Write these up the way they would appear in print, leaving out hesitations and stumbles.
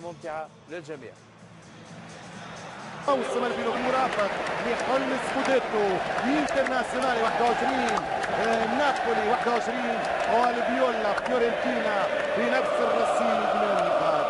ممتعة للجميع. موسم مرافق لحلم سكوديتو انترناسيونالي 21 نابولي 21 والفيولا فيورنتينا بنفس الرصيد من النقاط.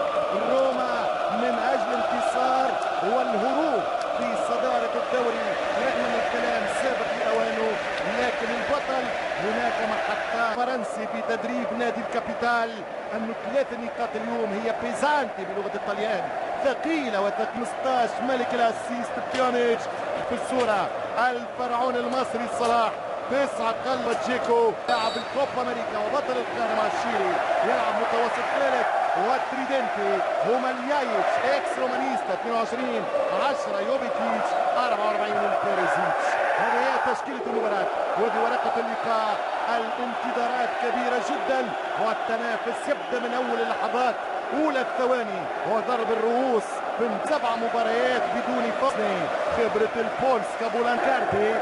روما من اجل الانتصار والهروب في صدارة الدوري رغم ان الكلام سابق لاوانه، لكن البطل هناك محطة فرنسي في تدريب نادي الكابيتال انه 3 نقاط اليوم هي بيزانتي بلغة الطليان، ثقيلة 15 ملك الاسيست بيونيتش في الصورة. الفرعون المصري صلاح بيصعد قلب جيكو لاعب الكوبا امريكا وبطل القارة مع الشيلي، يلعب متوسط ثالث والتريدنتي هما اليايتش اكس رومانيستا 22 10 يوفيتيتش 44 بيريزيتش. هذه هي تشكيلة المباراة وهذه ورقة اللقاء. الانتظارات كبيرة جدا والتنافس يبدأ من أول اللحظات أولى الثواني وضرب الرؤوس من 7 مباريات بدون فصل. خبرة البولسكا بولانكارتي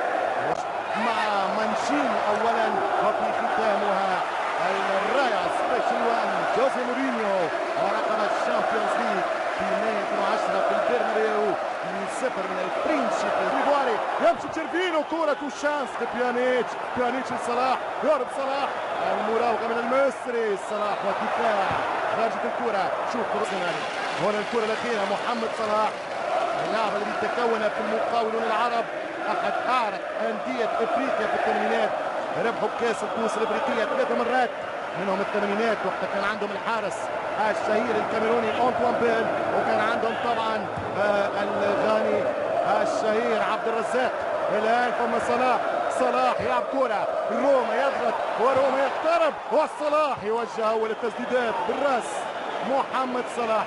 مع مانشيني أولا وفي ختامها الرايا سبيشال وان جوزي مورينيو ورقم الشامبيونز ليج في مايو 2010 في البرنابيو من 0 من البرينشيب الريبواري. يمشي تشيرفينو كرة وشانس لبيانيتش، بيانيتش لصلاح، يهرب صلاح، المراوغة من المصري صلاح والدفاع خارجة الكرة. شوف بروسنال هنا الكرة الأخيرة محمد صلاح اللاعب الذي تكون في المقاولون العرب أحد أعرق أندية إفريقيا في الثمانينات، ربحوا بكأس الكؤوس الإفريقية 3 مرات منهم الثمانينات وقت كان عندهم الحارس الشهير الكاميروني أنطوان بيل، وكان عندهم طبعا الغاني الشهير عبد الرزاق. الآن فما صلاح يلعب كرة، روما يضغط وروما يقترب والصلاح يوجه أول التسديدات بالراس محمد صلاح.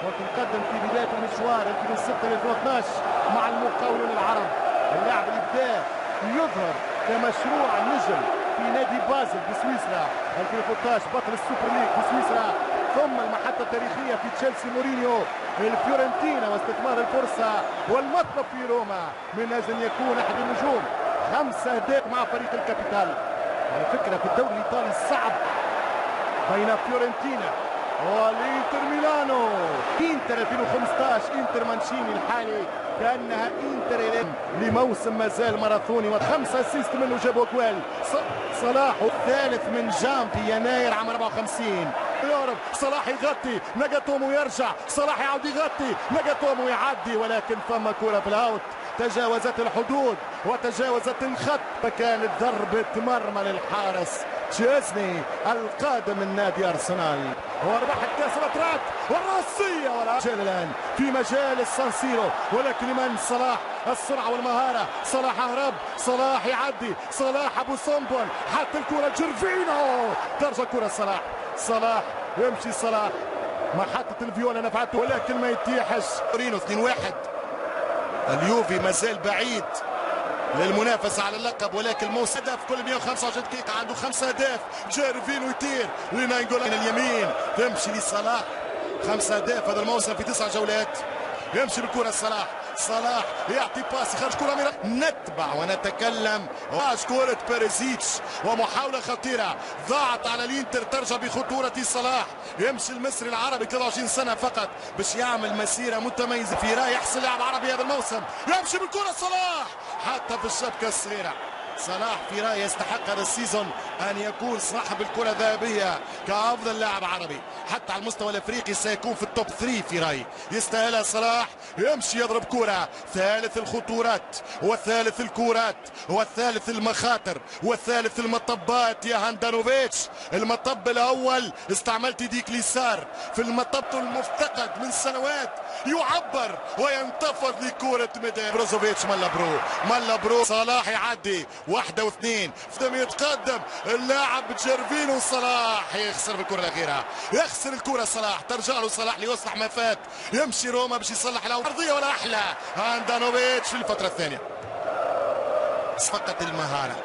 وتقدم في بداية المشوار 2006-2012 مع المقاولون العرب، اللاعب اللي بدا يظهر كمشروع نجم في نادي بازل بسويسرا 2013 بطل السوبر ليج في سويسرا، ثم المحطة التاريخية في تشيلسي مورينيو الفيورنتينا واستثمار الفرصة والمطلب في روما من أجل أن يكون أحد النجوم. 5 أهداف مع فريق الكابيتال. على فكرة في الدوري الإيطالي الصعب بين فيورنتينا والإنتر ميلانو. إنتر 2015 إنتر مانشيني الحالي كأنها إنتر لموسم ما زال ماراثوني و5 أسيست منه جابوا جوال. صلاح الثالث من جام في يناير عام 54. يهرب صلاح يغطي ناجاتومو يرجع، صلاح يعود يغطي ناجاتومو يعدي، ولكن فما كرة في الأوت تجاوزت الحدود وتجاوزت الخط، فكانت ضربة مرمى للحارس تشيزني القادم من نادي أرسنال. وربح كأس الأتراك والرأسية والعجل الآن في مجال السانسيرو، ولكن من صلاح السرعة والمهارة. صلاح أهرب، صلاح يعدي، صلاح أبو سمبل حط الكرة جيرفينو ترجع الكرة صلاح يمشي صلاح محطة الفيولا نفعته ولكن ما يتيحش. تورينو 2-1. اليوفي ما زال بعيد للمنافسة على اللقب، ولكن الموسم هدف كل 125 دقيقة عنده 5 أهداف. جيرفينو يطير لنانجولا من اليمين تمشي لصلاح 5 أهداف هذا الموسم في 9 جولات. يمشي بالكرة صلاح يعطي باس خارج كرة نتبع ونتكلم كرة بيريزيتش ومحاولة خطيرة ضاعت على الانتر، ترجع بخطورة صلاح. يمشي المصري العربي 23 سنة فقط باش يعمل مسيرة متميزة في راي يحصل لاعب عربي هذا الموسم. يمشي بالكرة صلاح حتى في الشبكة الصغيرة. صلاح في رأيي يستحق هذا السيزون أن يكون صاحب الكرة الذهبية كأفضل لاعب عربي، حتى على المستوى الأفريقي سيكون في التوب 3 في رأيي. يستاهلها صلاح، يمشي يضرب كرة، ثالث الخطورات والثالث الكرات والثالث المخاطر والثالث المطبات يا هاندانوفيتش. المطب الأول استعملت يديك اليسار في المطب المفتقد من سنوات، يعبر وينتفض لكرة ميدان بروزوفيتش. ملا برو صلاح يعدي 1 و2 فدم يتقدم اللاعب جيرفينو. صلاح يخسر بالكرة الأخيرة، يخسر الكرة صلاح، ترجع له صلاح ليصلح ما فات. يمشي روما باش يصلح الأرضية ولا أحلى هاندانوفيتش في الفترة الثانية. فقط المهارة،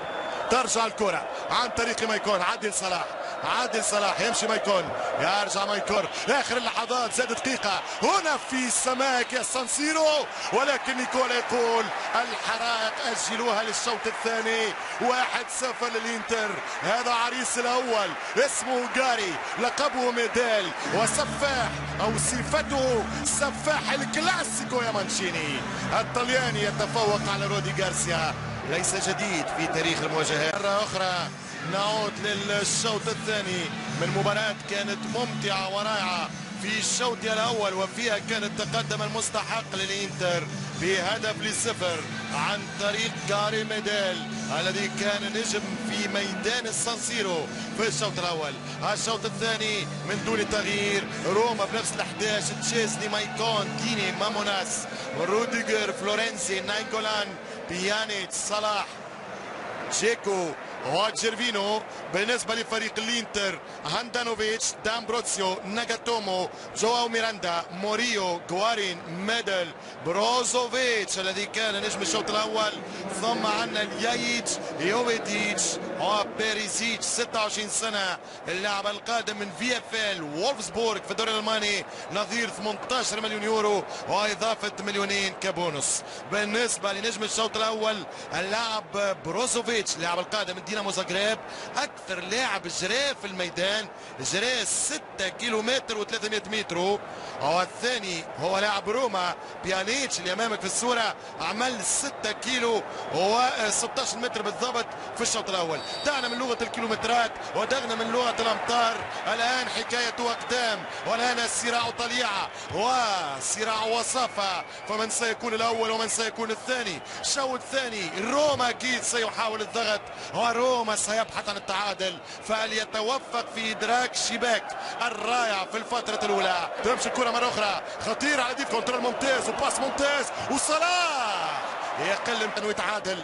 ترجع الكرة عن طريق ما يكون عدل صلاح عادل صلاح يمشي مايكون، يرجع مايكون اخر اللحظات، زاد دقيقه هنا في سماك يا سانسيرو، ولكن نيكولا يقول الحرائق اجلوها للشوط الثاني. 1-0 للانتر. هذا عريس الاول اسمه جاري، لقبه ميدال، وسفاح او صفته سفاح الكلاسيكو يا مانشيني. الطلياني يتفوق على رودي غارسيا، ليس جديد في تاريخ المواجهات. مرة أخرى نعود للشوط الثاني من مباراة كانت ممتعة ورائعة في الشوط الأول، وفيها كان التقدم المستحق للإنتر ب1-0 عن طريق جاري ميدال الذي كان نجم في ميدان السانسيرو في الشوط الأول. الشوط الثاني من دون تغيير، روما بنفس ال11، تشيزني، مايكون، ديني، ماموناس، روديجر، فلورنسي، ناينجولان، بيانيتش، صلاح، جيكو وجيرفينو. بالنسبة لفريق الانتر هاندانوفيتش، دامبروتسيو، ناغاتومو، جواو ميراندا، موريو، غوارين، ميدل، بروزوفيتش الذي كان نجم الشوط الاول، ثم عندنا اليايتش، يوفيتيتش وبيريزيتش 26 سنة، اللاعب القادم من في اف ال وولفسبورغ في الدوري الالماني، نظير 18 مليون يورو واضافة مليونين كبونص. بالنسبة لنجم الشوط الاول اللاعب بروزوفيتش، اللاعب القادم من دينامو زغرب، اكثر لاعب جرى في الميدان، جرى 6 كيلومتر و300 متر. والثاني هو لاعب روما بيانيتش اللي امامك في الصوره، عمل 6 كيلو و16 متر بالضبط في الشوط الاول. دعنا من لغه الكيلومترات ودعنا من لغه الامتار، الان حكايه اقدام، والان الصراع طليعه وصراع وصافه، فمن سيكون الاول ومن سيكون الثاني. الشوط الثاني روما اكيد سيحاول الضغط، وروما سيبحث عن التعادل، فليتوفق في ادراك شباك الرائع في الفتره الاولى. تمشي الكره مره اخرى خطيره على ديف، كونترول ممتاز وباس ممتاز، وصلاح يقل انه يتعادل.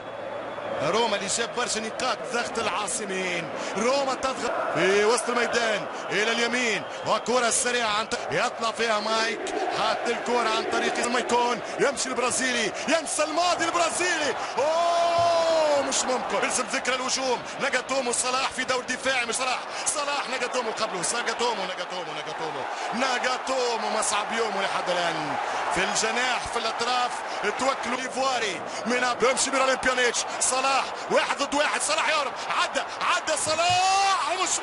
روما اللي شاف برشا نقاط ضغط العاصمين، روما تضغط في وسط الميدان الى اليمين، وكرة سريعة يطلع فيها مايك، حاط الكرة عن طريق مايكون، يمشي البرازيلي، ينسى الماضي البرازيلي. اوه مش ممكن، يرسم ذكرى الهجوم، ناغاتومو صلاح في دور دفاعي، مش صلاح ناغاتومو قبله، ناغاتومو مصعب يومه لحد الان في الجناح في الاطراف، توكلوا ليفواري من يمشي ميرالين بيانيتش، صلاح 1 ضد 1، صلاح يهرب، عدى صلاح، مش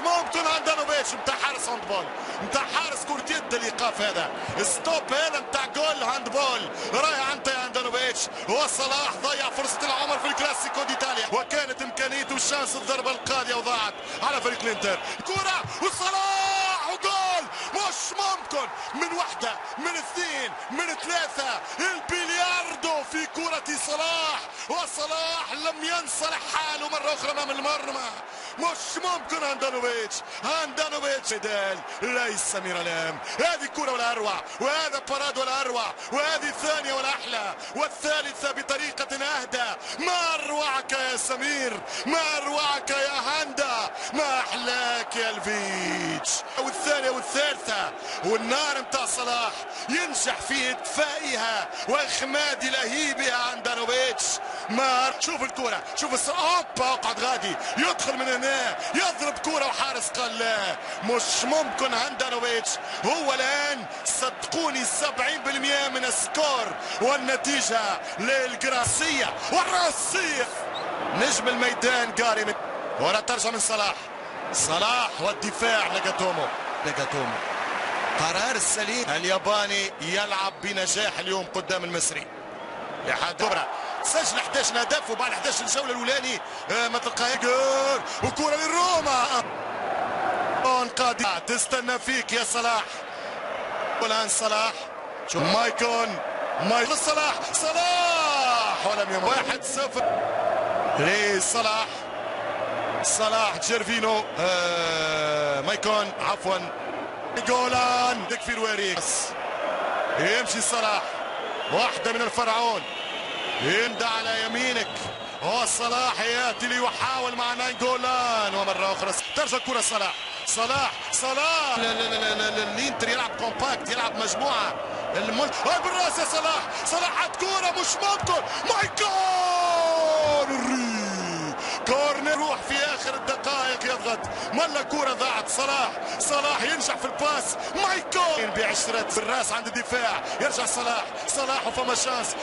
ممكن هاندانوفيتش نتاع حارس هاندبول، نتاع حارس كرة يد الايقاف، هذا ستوب هذا نتاع جول هاندبول، رايح انت يا هاندانوفيتش. وصلاح ضيع فرصة العمر في الكلاسيكو ديتاليا، وكانت امكانيته الشانس الضربة القاضية وضاعت على فريق الانتر. كرة وصلاح وجول، مش ممكن، من واحدة، من اثنين، من ثلاثة، البلياردو في كرة صلاح، وصلاح لم ينصلح حاله مرة أخرى أمام المرمى. مش ممكن هاندانوفيتش ميدال، ليس ميرالام. هذه كرة ولا أروع، وهذا باراد ولا أروع، وهذه الثانية ولا أحلى، والثالثة بطريقة أهدى. ما أروعك يا سمير، ما أروعك يا هاندا، ما أحلاك يا الفيتش. والثانية والثالثة، والنار متاع صلاح ينجح في إطفائها وإخماد لهيبها هاندانوفيتش. ما شوف الكرة، شوف اوبا، اقعد غادي، يدخل من هنا، يضرب كرة وحارس قال لا، مش ممكن. هاندانوفيتش هو الان صدقوني 70% من السكور والنتيجة للجراسية والراسية. نجم الميدان جاري، ولا ترجع من صلاح والدفاع ناغاتومو. قرار السليم، الياباني يلعب بنجاح اليوم قدام المصري لحد دبرة، سجل 11 هدف، وبعد 11 الجوله الاولاني ما تلقاهاش، وكره للروما قادمه تستنى فيك يا صلاح. والان صلاح، شوف مايكون صلاح ولم يمر. 1-0 لصلاح جيرفينو، مايكون عفوا، جولان يكفي الواريس، يمشي صلاح، واحده من الفرعون، يندى على يمينك، هو صلاح ياتي ليحاول مع ناينجولان، ومره اخرى ترجع الكره صلاح الانتر يلعب كومباكت، يلعب مجموعه، بالراس يا صلاح حط كوره، مش ممكن، مايكون كورنر، روح في اخر الدقائق يضغط ملا كرة ضاعت. صلاح ينجح في الباس. مايكل بعشرة بالراس عند الدفاع. يرجع صلاح وفما شانس.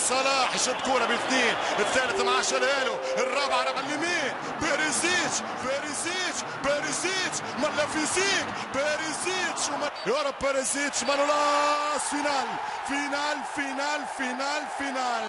صلاح يشد كرة بالاثنين. الثالث مع شالهالو. الرابعة على اليمين. بيريزيتش ملا فيزيك. يورب بيريزيتش مانولاس. فينال.